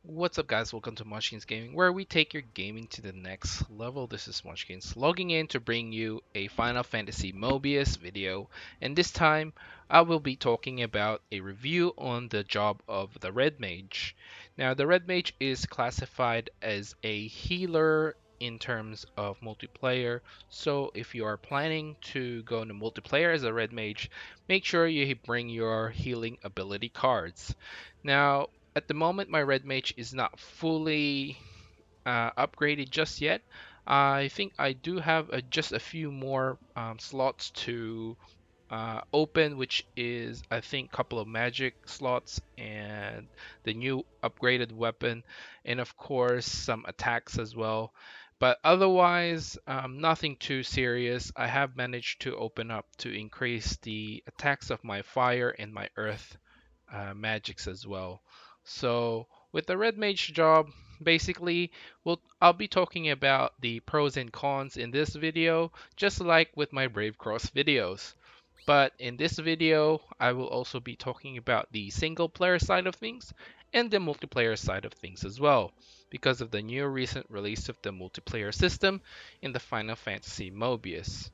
What's up, guys? Welcome to Munchkins Gaming, where we take your gaming to the next level. This is Munchkins logging in to bring you a Final Fantasy Mobius video, and this time I will be talking about a review on the job of the Red Mage. Now, the Red Mage is classified as a healer in terms of multiplayer, so if you are planning to go into multiplayer as a Red Mage, make sure you bring your healing ability cards. Now, at the moment, my red mage is not fully upgraded just yet. I think I do have just a few more slots to open, which is I think a couple of magic slots and the new upgraded weapon, and of course some attacks as well. But otherwise, nothing too serious. I have managed to open up to increase the attacks of my fire and my earth magics as well. So with the red mage job, basically, I'll be talking about the pros and cons in this video, just like with my Brave Cross videos. But in this video, I will also be talking about the single player side of things and the multiplayer side of things as well, because of the new recent release of the multiplayer system in the Final Fantasy Mobius.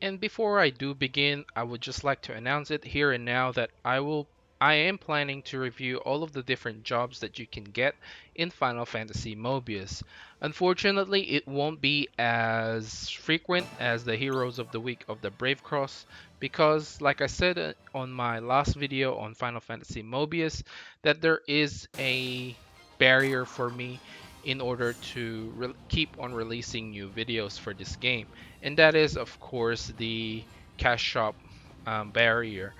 And before I do begin, I would just like to announce it here and now that I am planning to review all of the different jobs that you can get in Final Fantasy Mobius. Unfortunately, it won't be as frequent as the Heroes of the Week of the Brave Cross because like I said on my last video on Final Fantasy Mobius that there is a barrier for me in order to keep on releasing new videos for this game, and that is of course the cash shop barrier.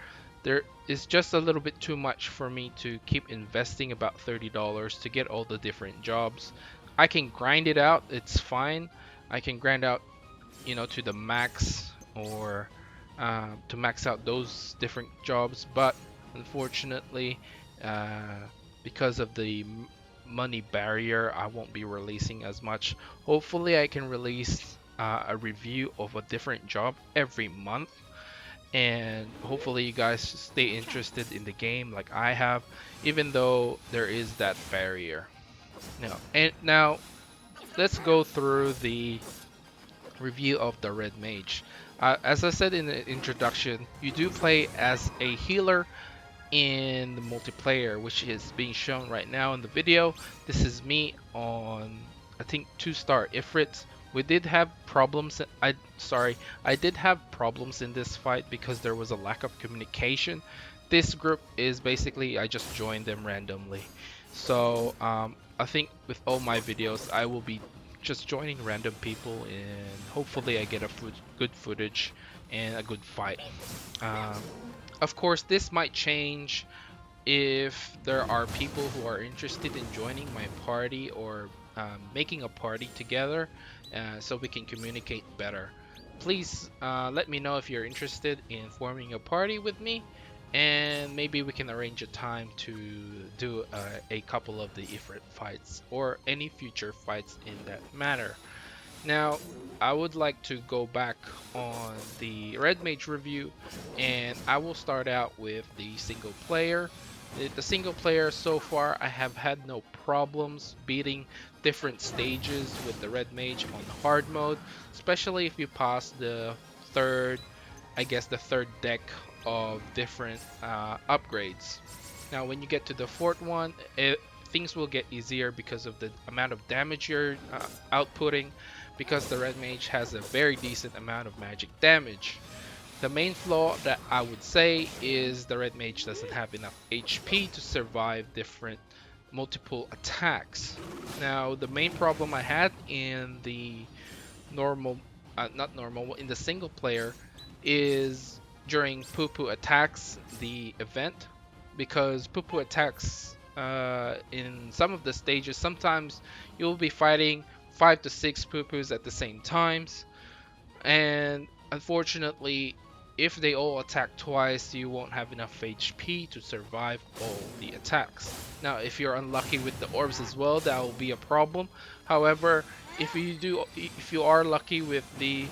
There is just a little bit too much for me to keep investing about $30 to get all the different jobs. I can grind it out, it's fine. I can grind out, to the max or to max out those different jobs, but unfortunately, uh, because of the money barrier, I won't be releasing as much. Hopefully, I can release a review of a different job every month, and hopefully, you guys stay interested in the game like I have, even though there is that barrier. Now let's go through the review of the Red Mage. As I said in the introduction, you do play as a healer in the multiplayer, which is being shown right now in the video. This is me on, I think, 2-star Ifrit. We did have problems. I did have problems in this fight because there was a lack of communication. This group is basically I just joined them randomly. So I think with all my videos, I will be just joining random people and hopefully I get a good footage and a good fight. Um, of course, this might change if there are people who are interested in joining my party or making a party together so we can communicate better. Please let me know if you're interested in forming a party with me, and maybe we can arrange a time to do a couple of the Ifrit fights or any future fights in that matter. Now, I would like to go back on the Red Mage review, and I will start out with the single player. The single player so far, I have had no problems beating different stages with the Red Mage on hard mode, especially if you pass the third, I guess the third deck of different upgrades. Now, when you get to the fourth one, things will get easier because of the amount of damage you're outputting, because the red mage has a very decent amount of magic damage. The main flaw that I would say is the red mage doesn't have enough HP to survive different multiple attacks. Now, the main problem I had in the normal, not normal, in the single player is during poo poo attacks, the event, because poo poo attacks in some of the stages, sometimes you'll be fighting 5 to 6 poo poos at the same times, and unfortunately, if they all attack twice, you won't have enough HP to survive all the attacks. Now, if you're unlucky with the orbs as well, that will be a problem. However, if you are lucky with the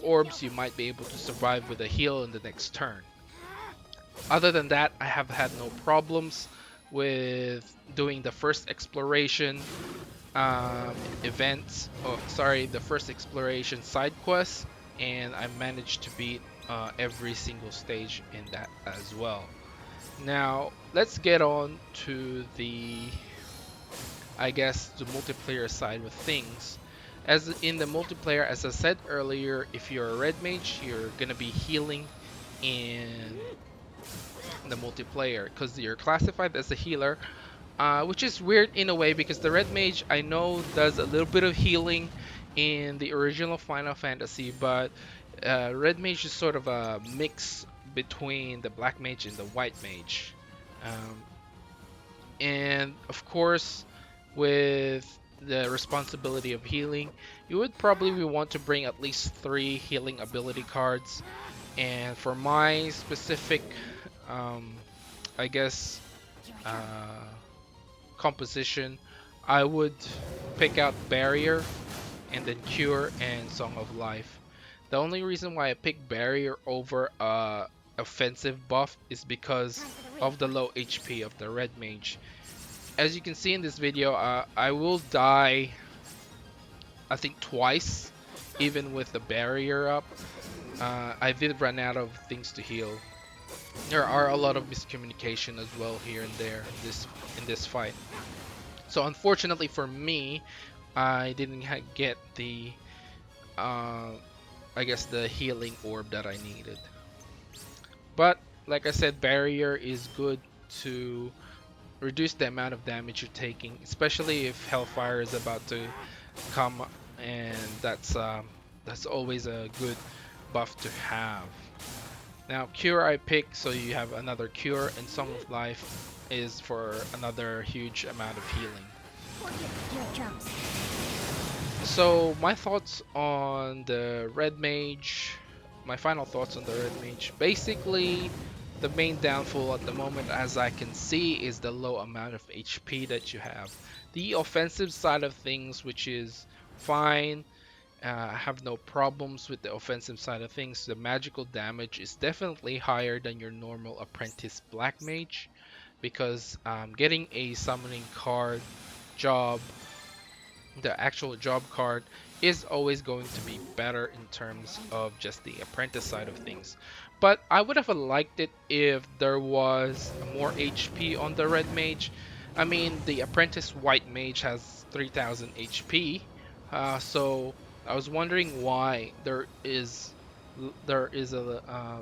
orbs, you might be able to survive with a heal in the next turn. Other than that, I have had no problems with doing the first exploration events. Oh, sorry, the first exploration side quest, and I managed to beat every single stage in that as well. Now, let's get on to the, I guess, the multiplayer side of things. As in the multiplayer, as I said earlier, if you're a red mage, you're gonna be healing in the multiplayer because you're classified as a healer, which is weird in a way because the red mage I know does a little bit of healing in the original Final Fantasy, but red mage is sort of a mix between the black mage and the white mage. Um, and of course, with the responsibility of healing, you would probably want to bring at least 3 healing ability cards. And for my specific, um, I guess, uh, composition, I would pick out Barrier and then Cure and Song of Life. The only reason why I picked Barrier over offensive buff is because of the low HP of the Red Mage. As you can see in this video, I will die, I think twice, even with the barrier up. I did run out of things to heal. There are a lot of miscommunication as well here and there in this fight. So unfortunately for me, I didn't get the uh, I guess the healing orb that I needed. But like I said, barrier is good to reduce the amount of damage you're taking, especially if Hellfire is about to come, and that's always a good buff to have. Now, Cure I pick, so you have another Cure, and Song of Life is for another huge amount of healing. So my thoughts on the Red Mage, my final thoughts on the Red Mage. Basically, the main downfall at the moment, as I can see, is the low amount of HP that you have. The offensive side of things, which is fine, I have no problems with the offensive side of things. The magical damage is definitely higher than your normal apprentice black mage, because getting a summoning card job, the actual job card, is always going to be better in terms of just the apprentice side of things. But I would have liked it if there was more HP on the red mage. I mean, the apprentice white mage has 3000 HP, so I was wondering why there is a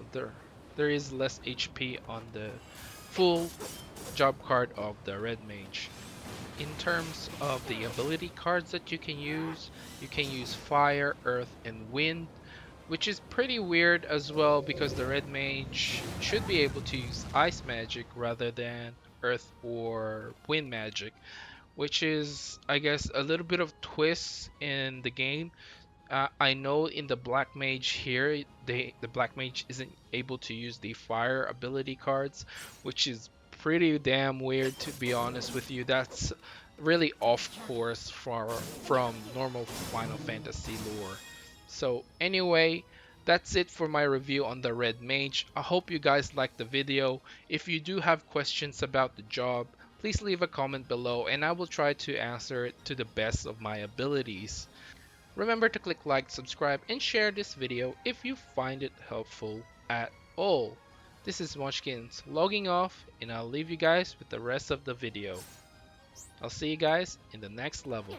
there is less HP on the full job card of the red mage. In terms of the ability cards that you can use fire, earth, and wind, which is pretty weird as well because the red mage should be able to use ice magic rather than earth or wind magic, which is, I guess, a little bit of twist in the game. I know in the black mage here, the black mage isn't able to use the fire ability cards, which is pretty damn weird, to be honest with you. That's really off course from normal Final Fantasy lore. So anyway, that's it for my review on the red mage. I hope you guys liked the video. If you do have questions about the job, please leave a comment below and I will try to answer it to the best of my abilities. Remember to click like, subscribe, and share this video if you find it helpful at all. This is Munchkins logging off, and I'll leave you guys with the rest of the video. I'll see you guys in the next level.